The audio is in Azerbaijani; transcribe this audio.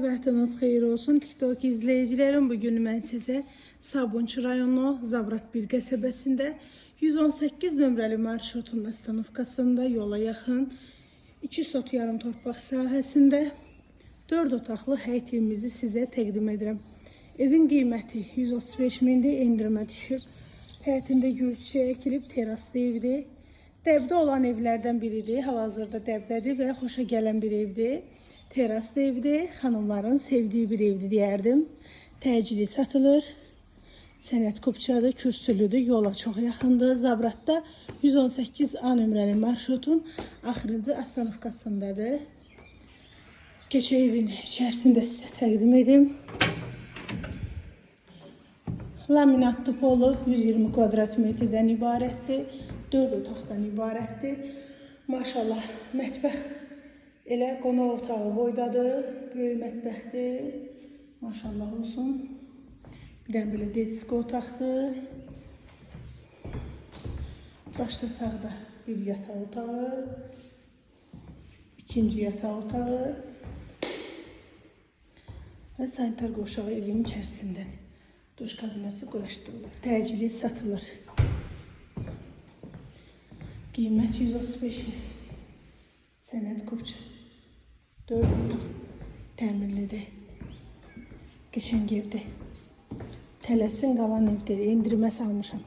vaxtınız xeyir olsun. TikTok izleyicilerim, bugün mən sizə Sabunçu rayonu Zabrat 1 qəsəbəsində 118 nömrəli marşrutun stanovkasında yola yaxın 2 sot yarım torpaq sahəsində 4 otaqlı həyət evimizi sizə təqdim edirəm. Evin qiyməti 135 mindir, endirmə düşür. Həyətində gül çiçəyi əkilib, teraslı evdir. Dəbdə olan evlərdən biridir. Hal-hazırda dəbdədir və xoşa gələn bir evdir. Teraslı evdir. Xanımların sevdiyi bir evdir deyərdim. Təcili satılır. Sənət kupçadır, kürsülüdür, yola çox yaxındır. Zabratda 118A nömrəli marşrutun axırıncı astanovkasındadır. Keçə evin içərisində sizə təqdim edim. Laminatlı polu 120 kvadrat metrdən ibarətdir. 4 otaqdan ibarətdir. Maşallah, mətbəx elə qonaq otağı boydadır. Böyük mətbəxdir. Maşallah olsun. Bir də belə dedisko otaqdır. Başda sağda bir yataq otağı. İkinci yataq otağı. Və sanitar qoşağı evin içərisindədir. Duş kabinası quraşdırılır. Təcili satılır. Qiymət 135 min. Sənət kupça. 4 otaq. Təmirlidir. Qəşəng evdir. Tələsin qalan evdir. Endirmə salmışam.